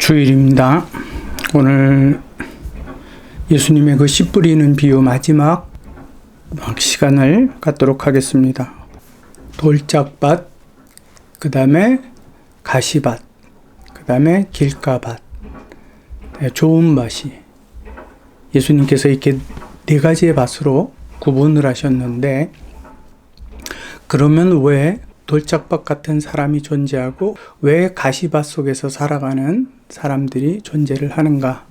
주일입니다. 오늘 예수님의 그 씨 뿌리는 비유 마지막 시간을 갖도록 하겠습니다. 돌짝밭, 그 다음에 가시밭, 그 다음에 길가밭, 좋은 밭이 예수님께서 이렇게 네 가지의 밭으로 구분을 하셨는데, 그러면 왜 돌짝밭 같은 사람이 존재하고 왜 가시밭 속에서 살아가는 사람들이 존재를 하는가?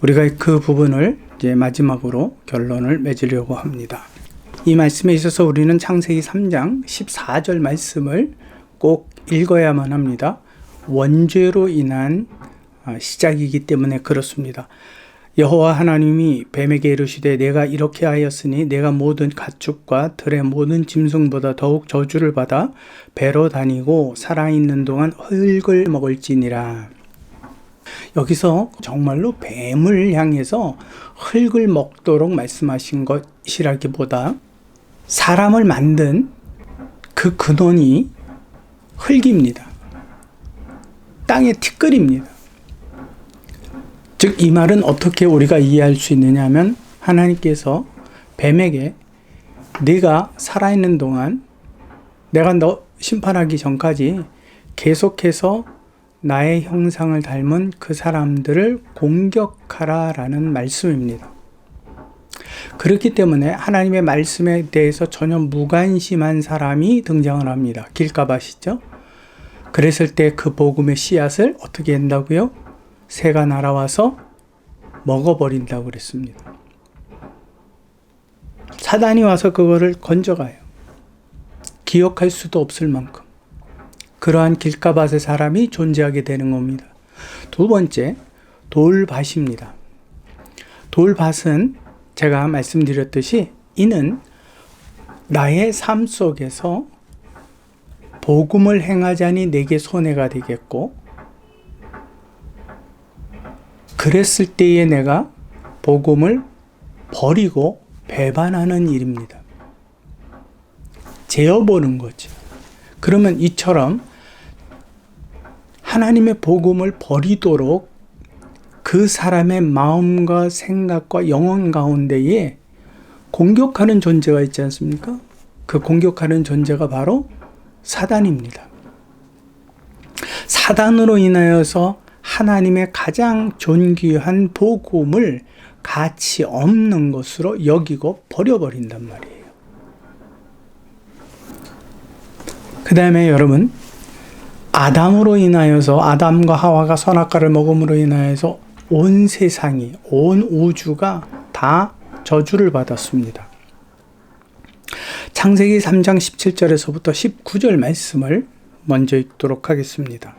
우리가 그 부분을 이제 마지막으로 결론을 맺으려고 합니다. 이 말씀에 있어서 우리는 창세기 3장 14절 말씀을 꼭 읽어야만 합니다. 원죄로 인한 시작이기 때문에 그렇습니다. 여호와 하나님이 뱀에게 이르시되 내가 이렇게 하였으니 내가 모든 가축과 들의 모든 짐승보다 더욱 저주를 받아 배로 다니고 살아있는 동안 흙을 먹을지니라. 여기서 정말로 뱀을 향해서 흙을 먹도록 말씀하신 것이라기보다 사람을 만든 그 근원이 흙입니다. 땅의 티끌입니다. 즉, 이 말은 어떻게 우리가 이해할 수 있느냐 하면, 하나님께서 뱀에게 네가 살아있는 동안 내가 너 심판하기 전까지 계속해서 나의 형상을 닮은 그 사람들을 공격하라 라는 말씀입니다. 그렇기 때문에 하나님의 말씀에 대해서 전혀 무관심한 사람이 등장을 합니다. 길가밭이죠. 그랬을 때 그 복음의 씨앗을 어떻게 한다고요? 새가 날아와서 먹어버린다고 그랬습니다. 사단이 와서 그거를 건져가요. 기억할 수도 없을 만큼 그러한 길가밭의 사람이 존재하게 되는 겁니다. 두 번째, 돌밭입니다. 돌밭은 제가 말씀드렸듯이 이는 나의 삶 속에서 복음을 행하자니 내게 손해가 되겠고, 그랬을 때에 내가 복음을 버리고 배반하는 일입니다. 재어보는 거죠. 그러면 이처럼 하나님의 복음을 버리도록 그 사람의 마음과 생각과 영혼 가운데에 공격하는 존재가 있지 않습니까? 그 공격하는 존재가 바로 사단입니다. 사단으로 인하여서 하나님의 가장 존귀한 복음을 가치 없는 것으로 여기고 버려버린단 말이에요. 그 다음에 여러분, 아담으로 인하여서, 아담과 하와가 선악과를 먹음으로 인하여서 온 세상이, 온 우주가 다 저주를 받았습니다. 창세기 3장 17절에서부터 19절 말씀을 먼저 읽도록 하겠습니다.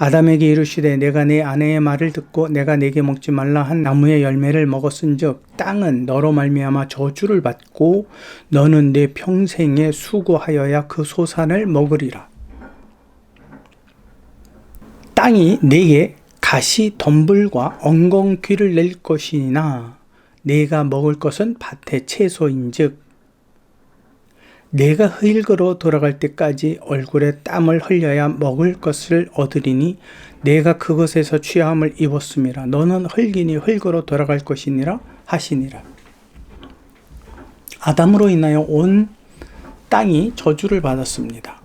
아담에게 이르시되 내가 내 아내의 말을 듣고 내가 내게 먹지 말라 한 나무의 열매를 먹었은즉 땅은 너로 말미암아 저주를 받고 너는 내 평생에 수고하여야 그 소산을 먹으리라. 땅이 내게 가시 덤불과 엉겅퀴를 낼 것이나 내가 먹을 것은 밭의 채소인즉 내가 흙으로 돌아갈 때까지 얼굴에 땀을 흘려야 먹을 것을 얻으리니 내가 그것에서 취함을 입었음이라. 너는 흙이니 흙으로 돌아갈 것이니라 하시니라. 아담으로 인하여 온 땅이 저주를 받았습니다.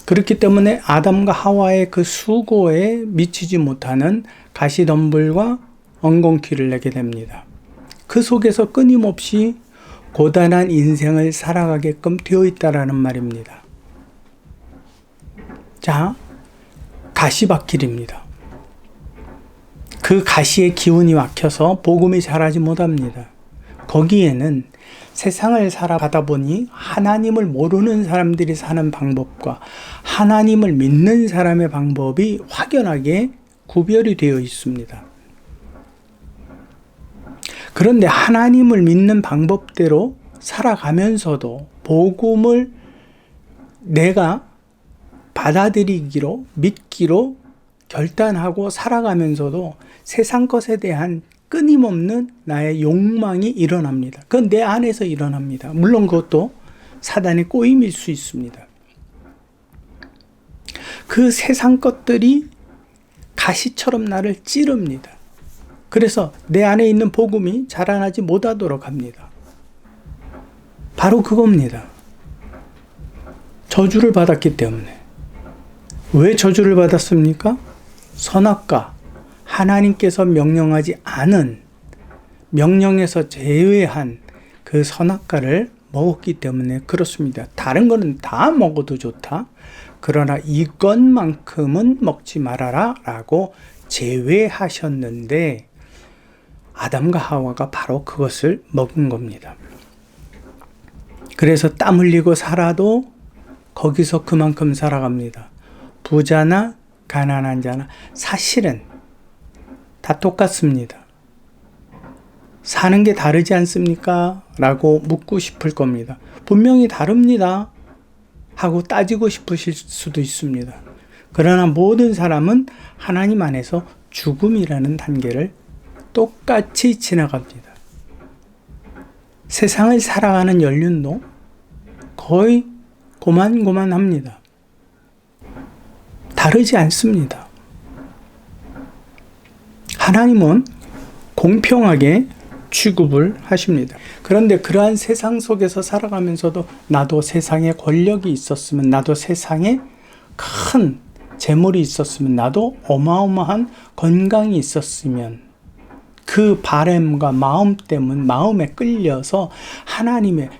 그렇기 때문에 아담과 하와의 그 수고에 미치지 못하는 가시덤불과 엉겅퀴를 내게 됩니다. 그 속에서 끊임없이 고단한 인생을 살아가게끔 되어 있다라는 말입니다. 자, 가시밭길입니다. 그 가시의 기운이 막혀서 복음이 자라지 못합니다. 거기에는 세상을 살아가다 보니 하나님을 모르는 사람들이 사는 방법과 하나님을 믿는 사람의 방법이 확연하게 구별이 되어 있습니다. 그런데 하나님을 믿는 방법대로 살아가면서도 복음을 내가 받아들이기로, 믿기로 결단하고 살아가면서도 세상 것에 대한 끊임없는 나의 욕망이 일어납니다. 그건 내 안에서 일어납니다. 물론 그것도 사단의 꼬임일 수 있습니다. 그 세상 것들이 가시처럼 나를 찌릅니다. 그래서 내 안에 있는 복음이 자라나지 못하도록 합니다. 바로 그겁니다. 저주를 받았기 때문에. 왜 저주를 받았습니까? 선악과 하나님께서 명령하지 않은, 명령에서 제외한 그 선악과를 먹었기 때문에 그렇습니다. 다른 거는 다 먹어도 좋다. 그러나 이것만큼은 먹지 말아라 라고 제외하셨는데 아담과 하와가 바로 그것을 먹은 겁니다. 그래서 땀 흘리고 살아도 거기서 그만큼 살아갑니다. 부자나 가난한 자나 사실은 다 똑같습니다. 사는 게 다르지 않습니까? 라고 묻고 싶을 겁니다. 분명히 다릅니다. 하고 따지고 싶으실 수도 있습니다. 그러나 모든 사람은 하나님 안에서 죽음이라는 단계를 똑같이 지나갑니다. 세상을 살아가는 연륜도 거의 고만고만합니다. 다르지 않습니다. 하나님은 공평하게 취급을 하십니다. 그런데 그러한 세상 속에서 살아가면서도 나도 세상에 권력이 있었으면, 나도 세상에 큰 재물이 있었으면, 나도 어마어마한 건강이 있었으면, 그 바램과 마음 때문, 마음에 끌려서 하나님의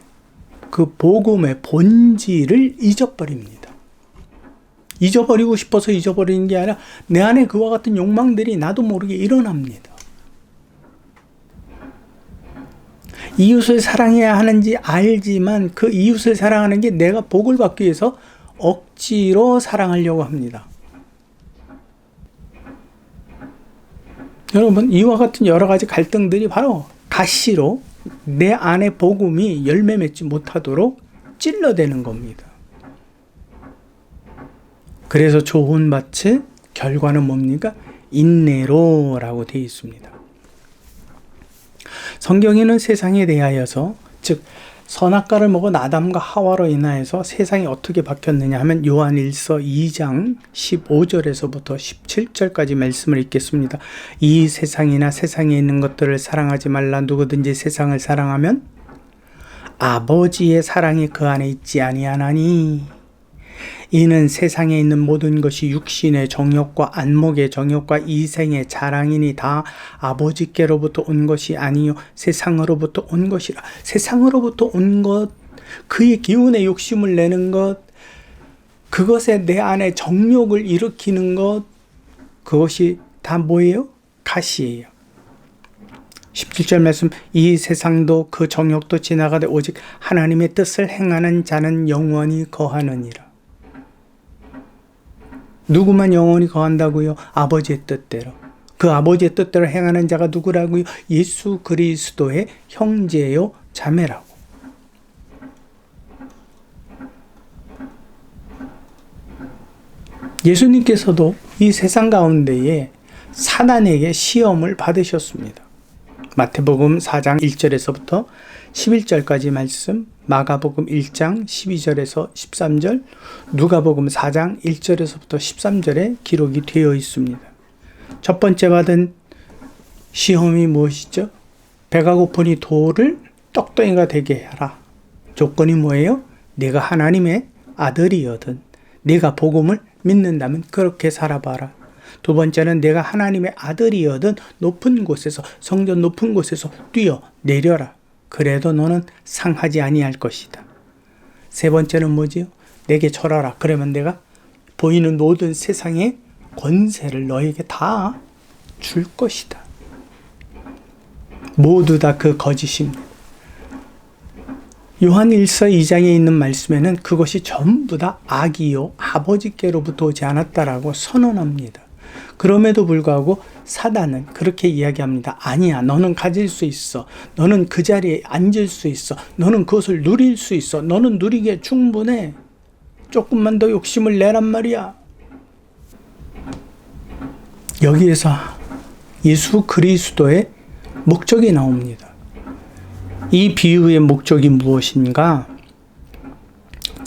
그 복음의 본질을 잊어버립니다. 잊어버리고 싶어서 잊어버리는 게 아니라 내 안에 그와 같은 욕망들이 나도 모르게 일어납니다. 이웃을 사랑해야 하는지 알지만 그 이웃을 사랑하는 게 내가 복을 받기 위해서 억지로 사랑하려고 합니다. 여러분, 이와 같은 여러 가지 갈등들이 바로 가시로 내 안에 복음이 열매 맺지 못하도록 찔러대는 겁니다. 그래서 좋은 밭의 결과는 뭡니까? 인내로라고 되어 있습니다. 성경에는 세상에 대하여서, 즉 선악과를 먹은 아담과 하와로 인하여서 세상이 어떻게 바뀌었느냐 하면 요한일서 2장 15절에서부터 17절까지 말씀을 읽겠습니다. 이 세상이나 세상에 있는 것들을 사랑하지 말라. 누구든지 세상을 사랑하면 아버지의 사랑이 그 안에 있지 아니하나니. 이는 세상에 있는 모든 것이 육신의 정욕과 안목의 정욕과 이생의 자랑이니 다 아버지께로부터 온 것이 아니요 세상으로부터 온 것이라. 세상으로부터 온 것, 그의 기운의 욕심을 내는 것, 그것에 내 안에 정욕을 일으키는 것, 그것이 다 뭐예요? 가시예요. 17절 말씀, 이 세상도 그 정욕도 지나가되 오직 하나님의 뜻을 행하는 자는 영원히 거하느니라. 누구만 영원히 거한다고요? 아버지의 뜻대로. 그 아버지의 뜻대로 행하는 자가 누구라고요? 예수 그리스도의 형제요 자매라고. 예수님께서도 이 세상 가운데에 사단에게 시험을 받으셨습니다. 마태복음 4장 1절에서부터 11절까지 말씀, 마가복음 1장 12절에서 13절, 누가복음 4장 1절에서부터 13절에 기록이 되어 있습니다. 첫 번째 받은 시험이 무엇이죠? 배가 고프니 돌을 떡덩이가 되게 하라. 조건이 뭐예요? 네가 하나님의 아들이거든. 네가 복음을 믿는다면 그렇게 살아봐라. 두 번째는 내가 하나님의 아들이거든 높은 곳에서, 성전 높은 곳에서 뛰어 내려라. 그래도 너는 상하지 아니할 것이다. 세 번째는 뭐지요? 내게 절하라. 그러면 내가 보이는 모든 세상의 권세를 너에게 다 줄 것이다. 모두 다 그 거짓입니다. 요한일서 2장에 있는 말씀에는 그것이 전부 다 악이요 아버지께로부터 오지 않았다라고 선언합니다. 그럼에도 불구하고 사단은 그렇게 이야기합니다. 아니야, 너는 가질 수 있어. 너는 그 자리에 앉을 수 있어. 너는 그것을 누릴 수 있어. 너는 누리기에 충분해. 조금만 더 욕심을 내란 말이야. 여기에서 예수 그리스도의 목적이 나옵니다. 이 비유의 목적이 무엇인가?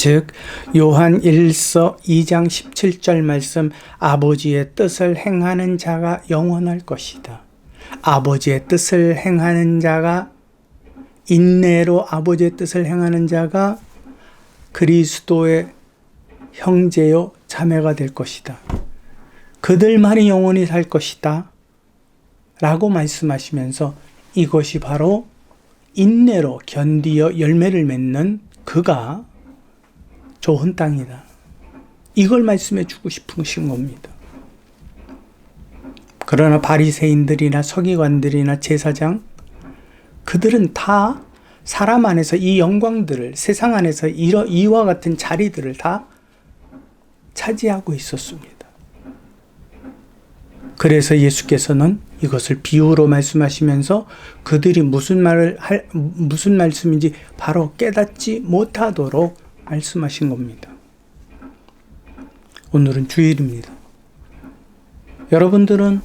즉 요한 1서 2장 17절 말씀, 아버지의 뜻을 행하는 자가 영원할 것이다. 아버지의 뜻을 행하는 자가, 인내로 아버지의 뜻을 행하는 자가 그리스도의 형제요 자매가 될 것이다. 그들만이 영원히 살 것이다 라고 말씀하시면서, 이것이 바로 인내로 견디어 열매를 맺는 그가 좋은 땅이다, 이걸 말씀해 주고 싶으신 겁니다. 그러나 바리새인들이나 서기관들이나 제사장, 그들은 다 사람 안에서 이 영광들을, 세상 안에서 이와 같은 자리들을 다 차지하고 있었습니다. 그래서 예수께서는 이것을 비유로 말씀하시면서 그들이 무슨 말씀인지 바로 깨닫지 못하도록 말씀하신 겁니다. 오늘은 주일입니다. 여러분들은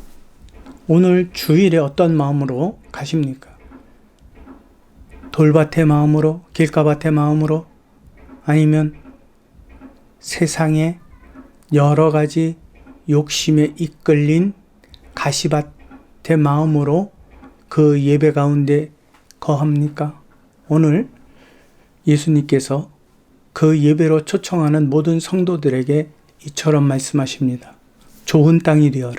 오늘 주일에 어떤 마음으로 가십니까? 돌밭의 마음으로, 길가밭의 마음으로, 아니면 세상의 여러 가지 욕심에 이끌린 가시밭의 마음으로 그 예배 가운데 거합니까? 오늘 예수님께서 그 예배로 초청하는 모든 성도들에게 이처럼 말씀하십니다. 좋은 땅이 되어라.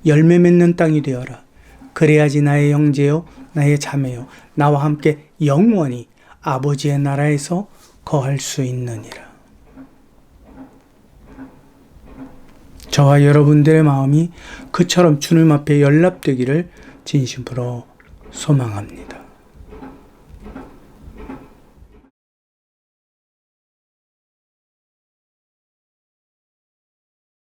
열매 맺는 땅이 되어라. 그래야지 나의 형제요, 나의 자매요, 나와 함께 영원히 아버지의 나라에서 거할 수 있느니라. 저와 여러분들의 마음이 그처럼 주님 앞에 연락되기를 진심으로 소망합니다.